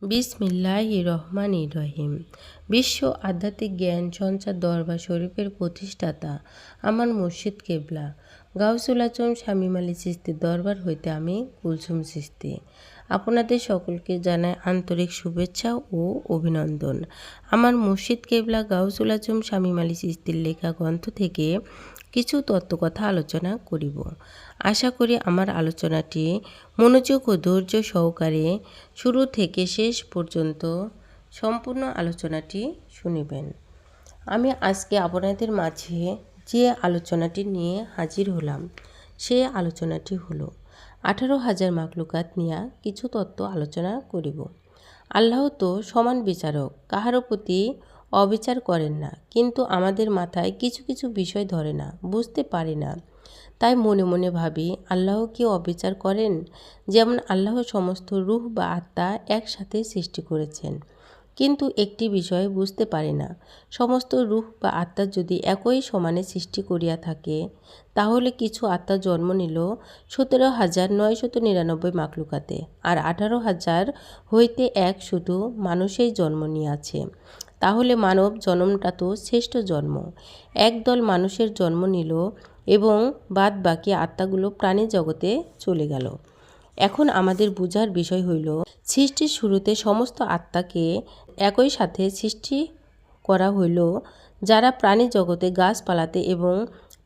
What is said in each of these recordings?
বিসমিল্লাহির রহমানির রহিম। বিশ্ব আধ্যাত্মিক জ্ঞান সঞ্চার দরবার শরীফের প্রতিষ্ঠাতা আমার মুর্শিদ কেবলা গাউসুল আজম শামীম আলী চিশতির দরবার হইতে আমি কুলসুম চিশতি আপনাদের সকলকে জানাই আন্তরিক শুভেচ্ছা ও অভিনন্দন। আমার মুর্শিদ কেবলা গাউসুল আজম শামীম আলী চিশতির লেখা গ্রন্থ থেকে কিছু তত্ত্বকথা আলোচনা করিব। আশা করি আমার আলোচনাটি মনোযোগ ও ধৈর্য সহকারে শুরু থেকে শেষ পর্যন্ত সম্পূর্ণ আলোচনাটি শুনিবেন। আমি আজকে আপনাদের মাঝে যে আলোচনাটি নিয়ে হাজির হলাম সে আলোচনাটি হলো 18,000 মাখলুকাত নিয়ে কিছু তত্ত্ব আলোচনা করিব। আল্লাহ তো সমান বিচারক, কাহারও প্রতি অবিচার করেন না, কিন্তু আমাদের মাথায় কিছু কিছু বিষয় ধরে না, বুঝতে পারি না। তাই মনে মনে ভাবি, আল্লাহ কি অবিচার করেন? যেমন আল্লাহ সমস্ত রূহ বা আত্মা একসাথে সৃষ্টি করেছেন, কিন্তু একটি বিষয় বুঝতে পারি না, সমস্ত রূহ বা আত্মা যদি একই সমানে সৃষ্টি করিয়া থাকে, তাহলে কিছু আত্মা জন্ম নিল 17,999 মাখলুকাতে, আর 18,000 হইতে এক শুধু মানুষেই জন্ম নিয়াছে। তাহলে মানব জন্মটা তো শ্রেষ্ঠ জন্ম। একদল মানুষের জন্ম নিল এবং বাদ বাকি আত্মাগুলো প্রাণী জগতে চলে গেল। এখন আমাদের বুঝার বিষয় হইল, সৃষ্টির শুরুতে সমস্ত আত্মাকে একই সাথে সৃষ্টি করা হইল, যারা প্রাণী জগতে গাছপালাতে এবং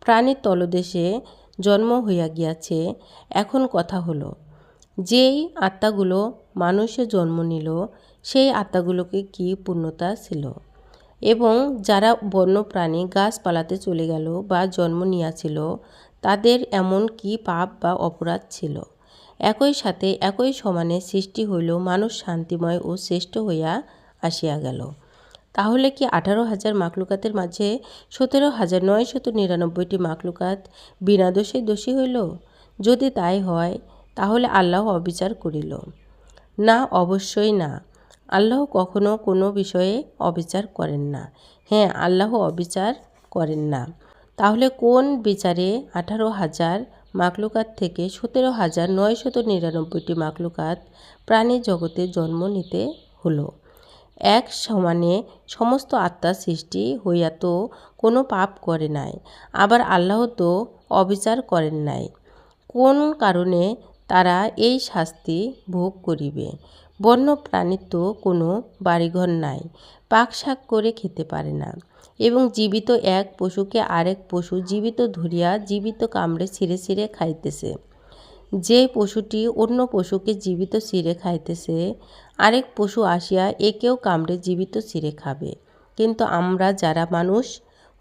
প্রাণীর তলদেশে জন্ম হইয়া গিয়াছে। এখন কথা হলো, যেই আত্মাগুলো মানুষে জন্ম নিল সেই আত্মাগুলোকে কি পূর্ণতা ছিল, এবং যারা বন্য প্রাণী গাছপালাতে চলে গেল বা জন্ম নিয়াছিল তাদের এমন কি পাপ বা অপরাধ ছিল। একই সাথে একই সমানে সৃষ্টি হইল, মানুষ শান্তিময় ও শ্রেষ্ঠ হইয়া আসিয়া গেল। তাহলে কি 18,000 মাখলুকাতের মাঝে 17,999টি মাখলুকাত বিনা দোষে দোষী হইল? যদি তাই হয়, তাহলে আল্লাহ অবিচার করিল না? অবশ্যই না। আল্লাহ কখনো কোনো বিষয়ে অবিচার করেন না। হ্যাঁ, আল্লাহ অবিচার করেন না। তাহলে কোন বিচারে 18,000 মাখলুকাত থেকে 17,999টি মাখলুকাত প্রাণী জগতে জন্ম নিতে হলো? এক সমানে সমস্ত আত্মা সৃষ্টি হইয়া তো কোনো পাপ করে নাই, আবার আল্লাহ তো অবিচার করেন নাই। কোন কারণে তারা এই শাস্তি ভোগ করিবে? বন্য প্রাণীর তো কোনো বাড়িঘর নাই, পাক শাক করে খেতে পারে না, এবং জীবিত এক পশুকে আরেক পশু জীবিত ধরিয়া জীবিত কামড়ে ছিঁড়ে ছিঁড়ে খাইতেছে। যে পশুটি অন্য পশুকে জীবিত ছিঁড়ে খাইতেছে, আরেক পশু আসিয়া একেও কামড়ে জীবিত ছিঁড়ে খাবে। কিন্তু আমরা যারা মানুষ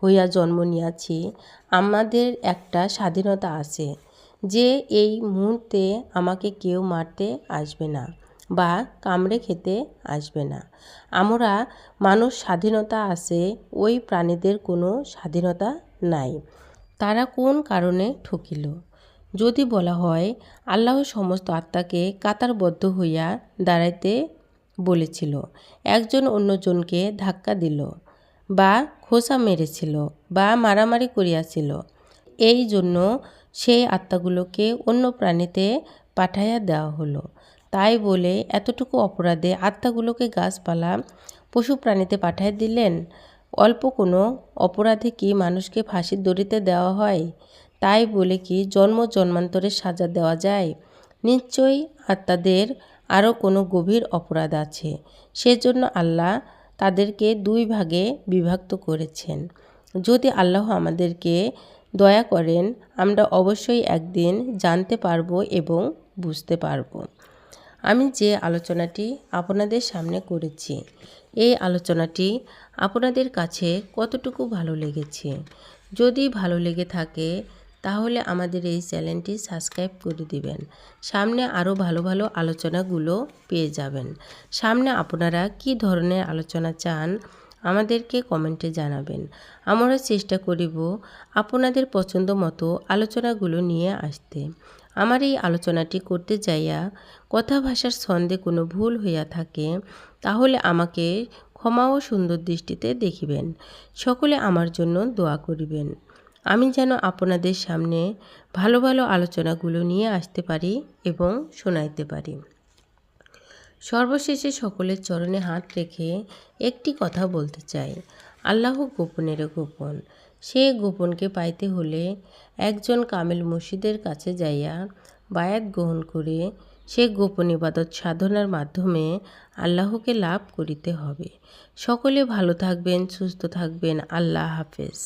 হইয়া জন্ম নিয়াছি, আমাদের একটা স্বাধীনতা আছে যে এই মুহূর্তে আমাকে কেউ মারতে আসবে না বা কামড়ে খেতে আসবে না। আমরা মানুষ স্বাধীনতা আছে, ওই প্রাণীদের কোনো স্বাধীনতা নাই। তারা কোন কারণে ঠকিল? যদি বলা হয়, আল্লাহ সমস্ত আত্মাকে কাতারবদ্ধ হইয়া দাঁড়াইতে বলেছিল, একজন অন্যজনকে ধাক্কা দিল বা খোঁচা মেরেছিল বা মারামারি করিয়াছিল, এই জন্য সেই আত্মাগুলোকে অন্য প্রাণীতে পাঠাইয়া দেওয়া হলো। তাই বলে এতটুকু অপরাধে আত্মাগুলোকে গাছপালা পশু প্রাণীতে পাঠাইয়া দিলেন? অল্প কোনো অপরাধে কি মানুষকে ফাঁসির দড়িতে দেওয়া হয়? তাই বলে কি জন্ম জন্মান্তরের সাজা দেওয়া যায়? নিশ্চয়ই আত্মাদের আরও কোনো গভীর অপরাধ আছে, সেজন্য আল্লাহ তাদেরকে দুই ভাগে বিভক্ত করেছেন। যদি আল্লাহ আমাদেরকে দয়া করেন, আমরা অবশ্যই একদিন জানতে পারব এবং বুঝতে পারব। আমি যে আলোচনাটি আপনাদের সামনে করেছি, এই আলোচনাটি আপনাদের কাছে কতটুকু ভালো লেগেছে? যদি ভালো লেগে থাকে তাহলে আমাদের এই চ্যানেলটি সাবস্ক্রাইব করে দিবেন। সামনে আরও ভালো ভালো আলোচনাগুলো পেয়ে যাবেন। সামনে আপনারা কি ধরনের আলোচনা চান আমাদেরকে কমেন্টে জানাবেন। আমরা চেষ্টা করিব আপনাদের পছন্দ মতো আলোচনাগুলো নিয়ে আসতে। আমার এই আলোচনাটি করতে যাইয়া কথা ভাষার ছন্দে কোনো ভুল হইয়া থাকে, তাহলে আমাকে ক্ষমা ও সুন্দর দৃষ্টিতে দেখিবেন। সকলে আমার জন্য দোয়া করিবেন, আমি যেন আপনাদের সামনে ভালো ভালো আলোচনাগুলো নিয়ে আসতে পারি এবং শোনাইতে পারি। সর্বশেষে সকলের চরণে হাত রেখে একটি কথা বলতে চাই, আল্লাহ গোপনেরও গোপন। সে গোপনকে পাইতে হলে একজন কামেল মুর্শিদের কাছে যাইয়া বায়াত গ্রহণ করে সে গোপন ইবাদত সাধনার মাধ্যমে আল্লাহকে লাভ করিতে হবে। সকলে ভালো থাকবেন, সুস্থ থাকবেন। আল্লাহ হাফেজ।